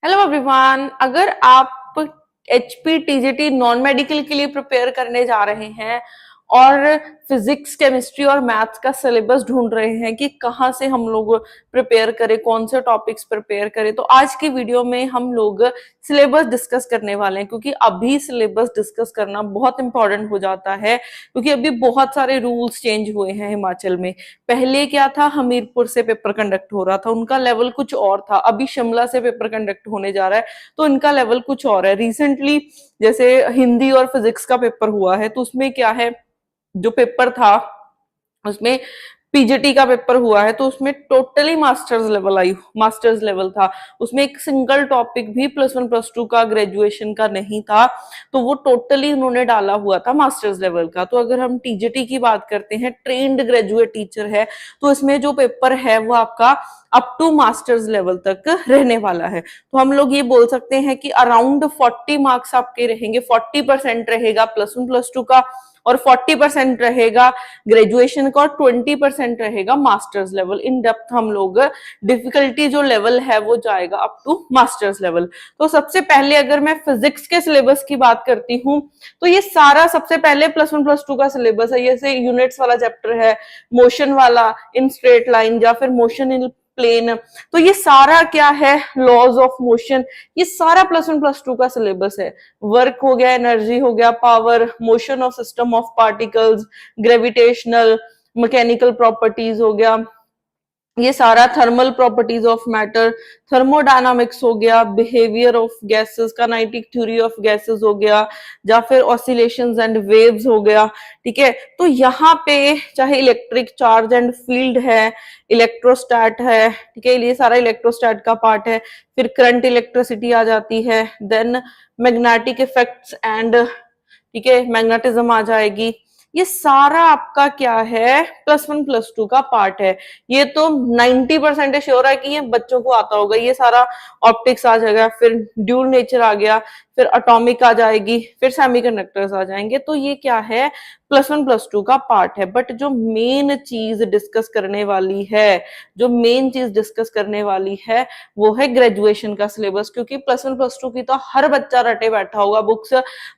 Hello everyone. अगर आप HP TGT non medical के लिए प्रिपेयर करने जा रहे हैं और फिजिक्स केमिस्ट्री और मैथ्स का सिलेबस ढूंढ रहे हैं कि कहाँ से हम लोग प्रिपेयर करें, कौन से टॉपिक्स प्रिपेयर करें, तो आज की वीडियो में हम लोग सिलेबस डिस्कस करने वाले हैं। क्योंकि अभी सिलेबस डिस्कस करना बहुत इंपॉर्टेंट हो जाता है, क्योंकि अभी बहुत सारे रूल्स चेंज हुए हैं हिमाचल में। पहले क्या था, हमीरपुर से पेपर कंडक्ट हो रहा था, उनका लेवल कुछ और था। अभी शिमला से पेपर कंडक्ट होने जा रहा है तो इनका लेवल कुछ और है। रिसेंटली जैसे हिंदी और फिजिक्स का पेपर हुआ है तो उसमें क्या है, जो पेपर था उसमें पीजीटी का पेपर हुआ है तो उसमें टोटली मास्टर्स लेवल था। उसमें एक सिंगल टॉपिक भी +1 +2 का ग्रेजुएशन का नहीं था, तो वो टोटली उन्होंने डाला हुआ था मास्टर्स लेवल का। तो अगर हम टीजीटी की बात करते हैं, ट्रेन्ड ग्रेजुएट टीचर है, तो इसमें जो पेपर है वो आपका अप टू मास्टर्स लेवल तक रहने वाला है। तो हम लोग ये बोल सकते हैं कि अराउंड 40 मार्क्स आपके रहेंगे। 40% रहेगा +1 +2 का और 40% रहेगा ग्रेजुएशन का और 20% रहेगा मास्टर्स लेवल। इन डेप्थ हम लोग डिफिकल्टी जो लेवल है वो जाएगा अप टू मास्टर्स लेवल। तो सबसे पहले अगर मैं फिजिक्स के सिलेबस की बात करती हूँ तो ये सारा सबसे पहले +1 +2 का सिलेबस है। जैसे यूनिट्स वाला चैप्टर है, मोशन वाला इन स्ट्रेट लाइन या फिर मोशन इन प्लेन, तो ये सारा क्या है, लॉज ऑफ मोशन, ये सारा +1 +2 का सिलेबस है। वर्क हो गया, एनर्जी हो गया, power, motion of system of particles, gravitational, mechanical properties हो गया, ये सारा thermal properties of matter, thermodynamics हो गया, behaviour of gases, kinetic theory of gases हो गया, या फिर ऑसिलेशंस एंड वेव्स हो गया। ठीक है, तो यहाँ पे चाहे इलेक्ट्रिक चार्ज एंड फील्ड है, इलेक्ट्रोस्टैट है, ठीक है, ये सारा इलेक्ट्रोस्टैट का पार्ट है। फिर करंट इलेक्ट्रिसिटी आ जाती है, देन मैग्नेटिक इफेक्ट्स एंड, ठीक है, मैग्नेटिज्म आ जाएगी। ये सारा आपका क्या है, +1 +2 का पार्ट है। ये तो 90% श्योर है कि ये बच्चों को आता होगा। ये सारा ऑप्टिक्स आ जाएगा, फिर ड्यूल नेचर आ गया, फिर एटॉमिक आ जाएगी, फिर सेमीकंडक्टर्स आ जाएंगे। तो ये क्या है, +1 +2 का पार्ट है। बट जो मेन चीज डिस्कस करने वाली है, वो है ग्रेजुएशन का सिलेबस। क्योंकि +1 +2 की तो हर बच्चा रटे बैठा होगा बुक्स।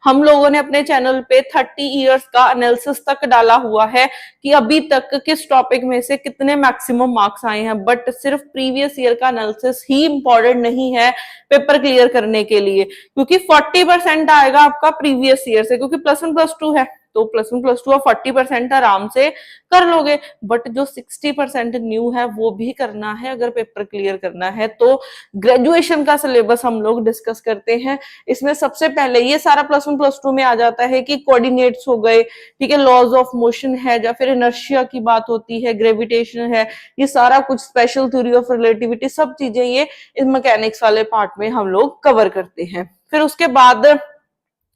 हम लोगों ने अपने चैनल पे 30 इयर्स का एनालिसिस तक डाला हुआ है कि अभी तक किस टॉपिक में से कितने मैक्सिमम मार्क्स आए हैं। बट सिर्फ प्रीवियस ईयर का एनालिसिस ही इंपॉर्टेंट नहीं है पेपर क्लियर करने के लिए, क्योंकि 40% आएगा आपका प्रीवियस ईयर से। क्योंकि +1 +2 है तो +1 +2 और 40% आराम से कर लोगे। बट जो 60% न्यू है वो भी करना है अगर पेपर क्लियर करना है। तो ग्रेजुएशन का सिलेबस हम लोग डिस्कस करते हैं। इसमें सबसे पहले ये सारा +1 +2 में आ जाता है कि कोऑर्डिनेट्स हो गए, ठीक है, लॉज ऑफ मोशन है, या फिर इनर्शिया की बात होती है, ग्रेविटेशन है, ये सारा कुछ, स्पेशल थ्योरी ऑफ रिलेटिविटी, सब चीजें ये इस मैकेनिक्स वाले पार्ट में हम लोग कवर करते हैं। फिर उसके बाद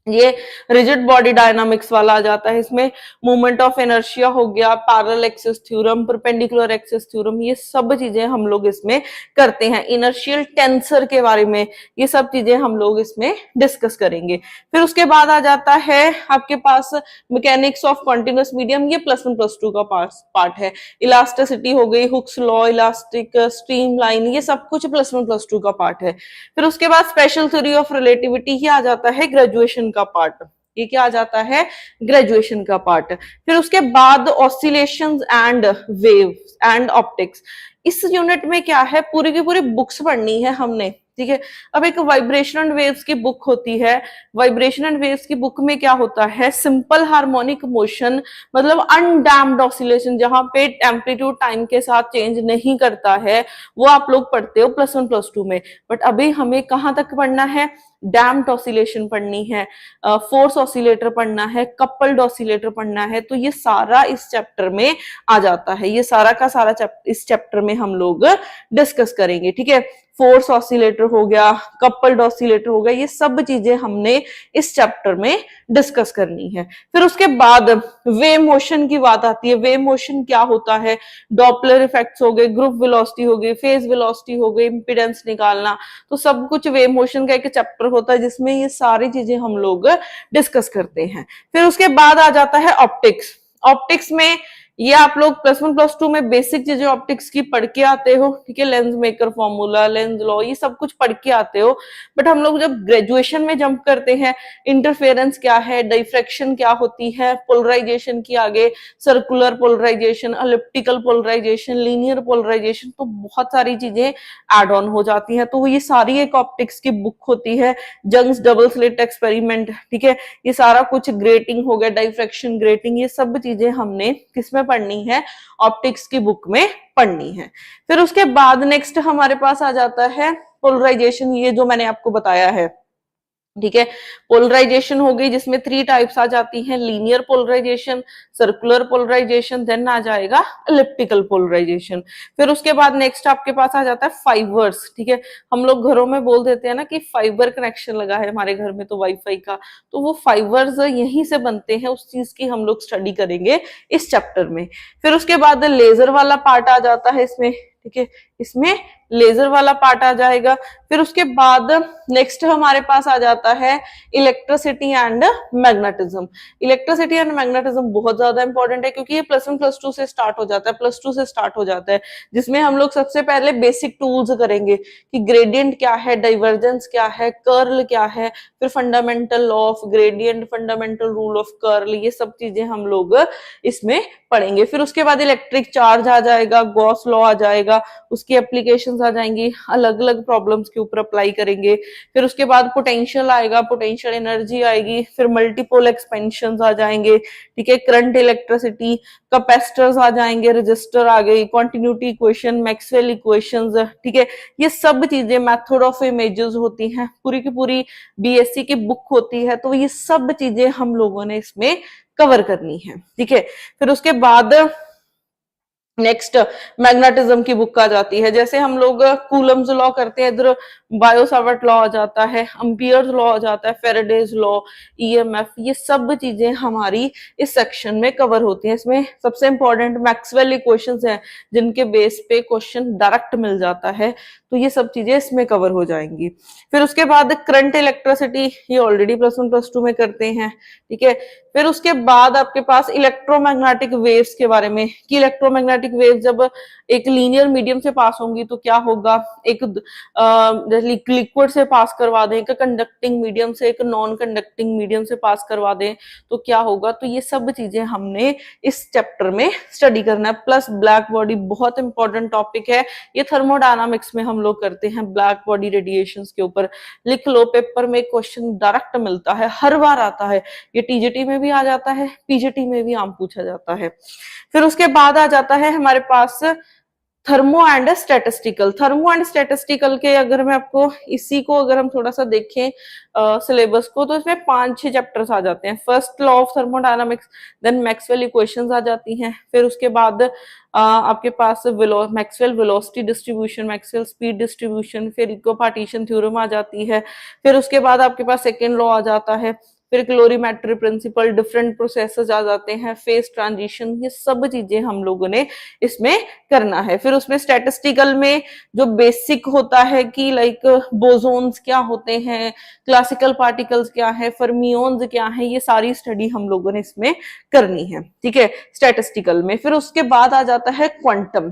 ये रिजिड बॉडी डायनामिक्स वाला आ जाता है। इसमें मूवमेंट ऑफ इनर्शिया हो गया, parallel axis theorem, perpendicular axis theorem, ये सब चीजें हम लोग इसमें करते हैं। इनर्शियल टेंसर के बारे में ये सब चीजें हम लोग इसमें डिस्कस करेंगे। फिर उसके बाद आ जाता है आपके पास मैकेनिक्स ऑफ कॉन्टिन्यूअस मीडियम, ये +1 +2 का पार्ट है। इलास्टिसिटी हो गई, Hooke's law, elastic stream line, ये सब कुछ +1 +2 का पार्ट है। फिर उसके बाद स्पेशल थ्योरी ऑफ रिलेटिविटी ही आ जाता है ग्रेजुएशन का पार्ट। ये क्या आ जाता है, ग्रेजुएशन का पार्ट। फिर उसके बाद oscillations and waves and optics. इस यूनिट में क्या है, पूरी की पूरी बुक्स पढ़नी है हमने, ठीक है। अब एक वाइब्रेशन एंड वेव्स की बुक होती है। वाइब्रेशन एंड वेव्स की बुक में क्या होता है, सिंपल हार्मोनिक मोशन, मतलब अनडैम्प्ड ऑसिलेशन, जहां पे एम्पलीट्यूड टाइम के साथ चेंज नहीं करता है, वो आप लोग पढ़ते हो +1 +2 में। बट अभी हमें कहां तक पढ़ना है, डैम्प्ड ऑसिलेशन पढ़नी है, फोर्स ऑसिलेटर पढ़ना है, कपल्ड ऑसिलेटर पढ़ना है। तो ये सारा इस चैप्टर में आ जाता है। ये सारा का सारा इस चैप्टर में हम लोग डिस्कस करेंगे, ठीक है। फोर्स ऑसिलेटर हो गया, कपल्ड ऑसिलेटर हो गया, ये सब चीजें हमने इस चैप्टर में डिस्कस करनी है। फिर उसके बाद वेव मोशन की बात आती है। वेव मोशन क्या होता है, डॉपलर इफेक्ट्स हो गए, ग्रुप वेलोसिटी हो गई, फेज वेलोसिटी हो गई, इंपीडेंस निकालना, तो सब कुछ वेव मोशन का एक चैप्टर होता है जिसमें ये सारी चीजें हम लोग डिस्कस करते हैं। फिर उसके बाद आ जाता है ऑप्टिक्स। ऑप्टिक्स में ये आप लोग +1 +2 में बेसिक चीजें ऑप्टिक्स की पढ़ के आते हो, ठीक है, lens maker formula, Lenz law, ये सब कुछ पढ़ के आते हो। बट हम लोग जब ग्रेजुएशन में जंप करते हैं, इंटरफेरेंस क्या है, डिफ्रैक्शन क्या होती है, पोलराइजेशन की आगे circular polarisation, elliptical polarisation, linear polarisation, तो बहुत सारी चीजें एड ऑन हो जाती हैं। तो ये सारी एक ऑप्टिक्स की बुक होती है, जंग्स डबल स्लिट एक्सपेरिमेंट, ठीक है, ये सारा कुछ, ग्रेटिंग हो गया, डाइफ्रैक्शन, ग्रेटिंग, ये सब चीजें हमने किसमें पढ़नी है, ऑप्टिक्स की बुक में पढ़नी है। फिर उसके बाद नेक्स्ट हमारे पास आ जाता है पोलराइजेशन, ये जो मैंने आपको बताया है, ठीक है। पोलराइजेशन हो गई जिसमें 3 टाइप्स आ जाती हैं, linear polarisation, circular polarisation, then आ जाएगा एलिप्टिकल पोलराइजेशन। फिर उसके बाद नेक्स्ट आपके पास आ जाता है फाइबर्स, ठीक है। हम लोग घरों में बोल देते हैं ना कि फाइबर कनेक्शन लगा है हमारे घर में तो वाईफाई का, तो वो फाइबर्स यहीं से बनते हैं, उस चीज की हम लोग स्टडी करेंगे इस चैप्टर में। फिर उसके बाद लेजर वाला पार्ट आ जाता है इसमें, ठीक है, इसमें लेजर वाला पार्ट आ जाएगा। फिर उसके बाद नेक्स्ट हमारे पास आ जाता है electricity and magnetism. Electricity and magnetism बहुत ज्यादा इंपॉर्टेंट है, क्योंकि ये +1 +2 से स्टार्ट हो जाता है, +2 से स्टार्ट हो जाता है, जिसमें हम लोग सबसे पहले बेसिक टूल्स करेंगे कि ग्रेडियंट क्या है, डाइवर्जेंस क्या है, कर्ल क्या है, फिर fundamental law of gradient, fundamental rule of curl, ये सब चीजें हम लोग इसमें पढ़ेंगे। फिर उसके बाद इलेक्ट्रिक चार्ज आ जाएगा, गॉस लॉ आ जाएगा, उसकी एप्लीकेशंस आ जाएंगी, अलग अलग प्रॉब्लम्स के ऊपर अप्लाई करेंगे। फिर उसके बाद पोटेंशियल आएगा, पोटेंशियल एनर्जी आएगी, फिर मल्टीपोल एक्सपेंशन आ जाएंगे, ठीक है, करंट, इलेक्ट्रिसिटी, कैपेसिटर्स आ जाएंगे, रजिस्टर आ गई, कॉन्टिन्यूटी इक्वेशन, मैक्सवेल इक्वेशंस, ठीक है, ये सब चीजें मेथड ऑफ इमेजेस होती हैं, पूरी की पूरी बीएससी की बुक होती है, तो ये सब चीजें हम लोगों ने इसमें कवर करनी है, ठीक है। फिर उसके बाद नेक्स्ट मैग्नेटिज्म की बुक आ जाती है, जैसे हम लोग कूलम्स लॉ करते हैं, इधर बायो-सावर्ट लॉ आ जाता है, एम्पियर्स लॉ आ जाता है, फेराडेज लॉ, ईएमएफ, ये सब चीजें हमारी इस सेक्शन में कवर होती हैं। इसमें सबसे इंपॉर्टेंट मैक्सवेल इक्वेशंस हैं, जिनके बेस पे क्वेश्चन डायरेक्ट मिल जाता है, तो ये सब चीजें इसमें कवर हो जाएंगी। फिर उसके बाद करंट, इलेक्ट्रिसिटी, ये ऑलरेडी +1 +2 में करते हैं, ठीक है। फिर उसके बाद आपके पास इलेक्ट्रोमैग्नेटिक वेव्स के बारे में, कि इलेक्ट्रोमैग्नेटिक वेव जब एक लीनियर मीडियम से पास होंगी तो क्या होगा, एक लिक्विड से पास करवा दें, एक कंडक्टिंग मीडियम से एक नॉन कंडक्टिंग मीडियम से पास करवा दें तो क्या होगा, तो ये सब चीजें हमने इस चैप्टर में स्टडी करना है। प्लस ब्लैक बॉडी बहुत इंपॉर्टेंट टॉपिक है, ये थर्मोडायनामिक्स में हम लोग करते हैं, ब्लैक बॉडी रेडिएशंस के ऊपर लिख लो, पेपर में क्वेश्चन डायरेक्ट मिलता है, हर बार आता है, ये टीजीटी में भी आ जाता है, पीजीटी में भी आम पूछा जाता है। फिर उसके बाद आ जाता है हमारे पास thermo and statistical. Thermo and statistical के अगर मैं आपको इसी को अगर हम थोड़ा सा देखें सिलेबस को, तो इसमें 5-6 चैप्टर्स आ जाते हैं। First law of thermodynamics, then Maxwell equations आ जाती हैं, फिर उसके बाद आपके पास Maxwell velocity distribution, Maxwell speed distribution, फिर इक्विपार्टीशन थ्योरम आ जाती है, फिर उसके बाद आपके पास सेकेंड लॉ आ जाता है, फिर क्लोरीमेट्री प्रिंसिपल, डिफरेंट प्रोसेसेस आ जाते हैं, फेज ट्रांजिशन, ये सब चीजें हम लोगों ने इसमें करना है। फिर उसमें स्टैटिस्टिकल में जो बेसिक होता है कि लाइक बोसोन्स क्या होते हैं, क्लासिकल पार्टिकल्स क्या है, फर्मियोन्स क्या है, ये सारी स्टडी हम लोगों ने इसमें करनी है, ठीक है, स्टैटिस्टिकल में। फिर उसके बाद आ जाता है क्वांटम,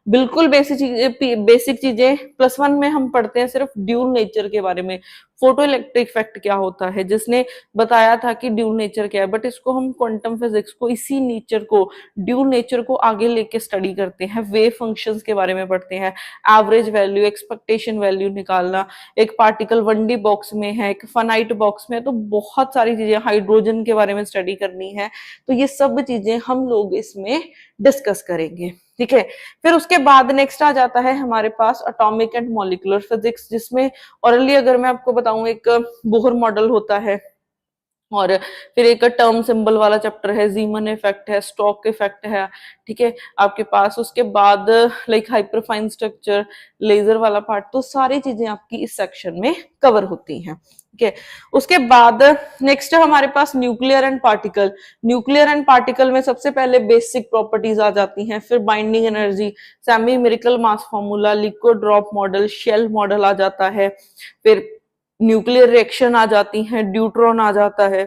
बिल्कुल बेसिक चीजें। +1 में हम पढ़ते हैं सिर्फ ड्यूल नेचर के बारे में, फोटो इलेक्ट्रिक इफेक्ट क्या होता है, जिसने बताया था कि ड्यूल नेचर क्या है, बट इसको हम क्वांटम फिजिक्स को, इसी नेचर को, ड्यूल नेचर को आगे लेके स्टडी करते हैं, वेव फंक्शंस के बारे में पढ़ते हैं, एवरेज वैल्यू, एक्सपेक्टेशन वैल्यू निकालना, एक पार्टिकल 1D बॉक्स में है, एक फाइनाइट बॉक्स में, तो बहुत सारी चीजें, हाइड्रोजन के बारे में स्टडी करनी है, तो ये सब चीजें हम लोग इसमें डिस्कस करेंगे, ठीक है। फिर उसके बाद नेक्स्ट आ जाता है हमारे पास एटॉमिक एंड मॉलिक्यूलर फिजिक्स, जिसमें ऑरली अगर मैं आपको बताऊं, एक बोहर मॉडल होता है, और फिर एक टर्म सिंबल वाला चैप्टर है, जीमन इफेक्ट है, स्टॉक इफेक्ट है, ठीक है आपके पास। उसके बाद लाइक हाइपरफाइन स्ट्रक्चर, लेजर वाला पार्ट, तो सारी चीजें आपकी इस सेक्शन में कवर होती हैं, ठीक है। उसके बाद नेक्स्ट हमारे पास nuclear and particle. Nuclear and particle में सबसे पहले बेसिक प्रॉपर्टीज आ जाती हैं, फिर binding energy, semi empirical mass formula, liquid drop model, shell model आ जाता है, फिर न्यूक्लियर रिएक्शन आ जाती है, ड्यूट्रॉन आ जाता है,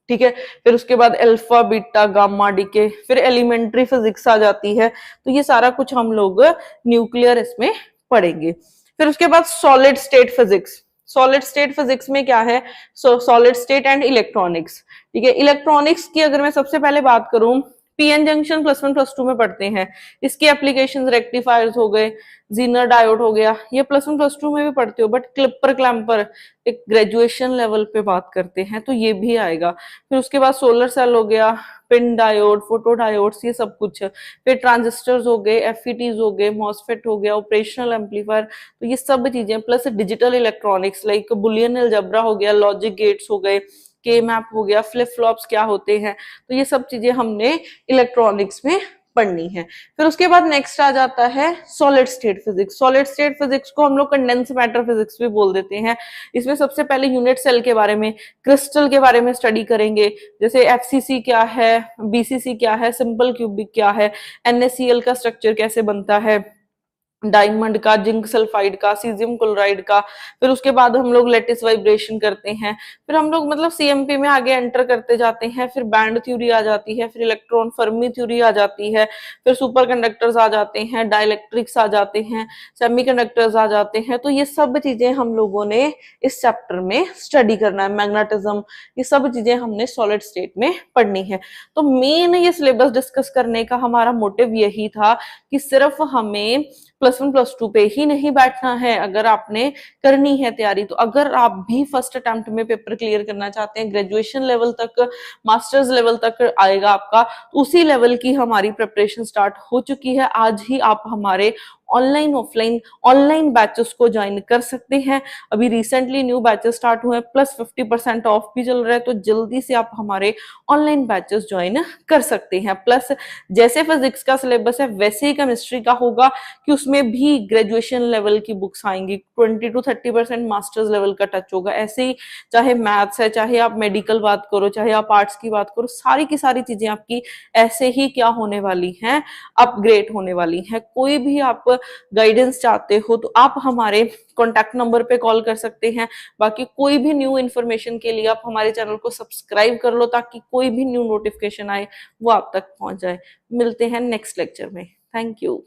ठीक है। फिर उसके बाद अल्फा बीटा गामा डीके, फिर एलिमेंट्री फिजिक्स आ जाती है। तो ये सारा कुछ हम लोग न्यूक्लियर इसमें पढ़ेंगे। फिर उसके बाद solid state physics. Solid state physics में क्या है, सॉलिड स्टेट एंड इलेक्ट्रॉनिक्स। ठीक है, इलेक्ट्रॉनिक्स की अगर मैं सबसे पहले बात करूं, पीएन जंक्शन +1 +2 में पढ़ते हैं। इसके एप्लीकेशंस रेक्टिफायर्स हो गए, जीनर डायोड हो गया, ये +1 +2 में भी पढ़ते हो, बट क्लिपर क्लैंपर एक ग्रेजुएशन लेवल पे बात करते हैं तो ये भी आएगा। फिर उसके बाद सोलर सेल हो गया, पिन डायोड, फोटो डायोड्स, ये सब कुछ। फिर ट्रांजिस्टर्स हो गए, एफईटीज हो गए, मॉसफेट हो गया, ऑपरेशनल एम्पलीफायर, तो ये सब चीजें, plus digital electronics like Boolean algebra हो गया, लॉजिक गेट्स हो गए, के मैप हो गया, फ्लिप फ्लॉप्स क्या होते हैं, तो ये सब चीजें हमने इलेक्ट्रॉनिक्स में पढ़नी है। फिर उसके बाद नेक्स्ट आ जाता है solid state physics. Solid state physics को हम लोग कंडेंस मैटर फिजिक्स भी बोल देते हैं। इसमें सबसे पहले यूनिट सेल के बारे में, क्रिस्टल के बारे में स्टडी करेंगे, जैसे एफसीसी क्या है, बीसीसी क्या है, सिंपल क्यूबिक क्या है, एनएसीएल का स्ट्रक्चर कैसे बनता है, डायमंड का, जिंक सल्फाइड का, सीजियम क्लोराइड का। फिर उसके बाद हम लोग लेटिस वाइब्रेशन करते हैं। फिर हम लोग मतलब सीएमपी में आगे एंटर करते जाते हैं। फिर बैंड थ्योरी आ जाती है, फिर इलेक्ट्रॉन फर्मी थ्योरी आ जाती है, फिर सुपर कंडक्टर्स आ जाते हैं, डाइलेक्ट्रिक्स आ जाते हैं, सेमीकंडक्टर्स आ जाते हैं। तो ये सब चीजें हम लोगों ने इस चैप्टर में स्टडी करना है। मैग्नेटिज्म, ये सब चीजें हमने सॉलिड स्टेट में पढ़नी है। तो मेन ये सिलेबस डिस्कस करने का हमारा मोटिव यही था कि सिर्फ हमें +1 +2 पे ही नहीं बैठना है। अगर आपने करनी है तैयारी, तो अगर आप भी फर्स्ट अटेम्प्ट में पेपर क्लियर करना चाहते हैं, ग्रेजुएशन लेवल तक, मास्टर्स लेवल तक आएगा आपका, तो उसी लेवल की हमारी प्रिपरेशन स्टार्ट हो चुकी है। आज ही आप हमारे ऑनलाइन ऑफलाइन ऑनलाइन बैचेस को ज्वाइन कर सकते हैं। अभी रिसेंटली न्यू बैचेस स्टार्ट हुए हैं, प्लस 50% ऑफ भी चल रहा है, तो जल्दी से आप हमारे ऑनलाइन बैचेस ज्वाइन कर सकते हैं। प्लस जैसे फिजिक्स का सिलेबस है वैसे ही केमिस्ट्री का होगा कि उसमें भी ग्रेजुएशन लेवल की बुक्स आएंगी, 20 to 30% मास्टर्स लेवल का टच होगा। ऐसे ही चाहे मैथ्स है, चाहे आप मेडिकल बात करो, चाहे आप आर्ट्स की बात करो, सारी की सारी चीजें आपकी ऐसे ही क्या होने वाली हैं, अपग्रेड होने वाली हैं। कोई भी आप गाइडेंस चाहते हो तो आप हमारे कॉन्टैक्ट नंबर पे कॉल कर सकते हैं। बाकी कोई भी न्यू इन्फॉर्मेशन के लिए आप हमारे चैनल को सब्सक्राइब कर लो, ताकि कोई भी न्यू नोटिफिकेशन आए वो आप तक पहुंच जाए। मिलते हैं नेक्स्ट लेक्चर में। Thank you.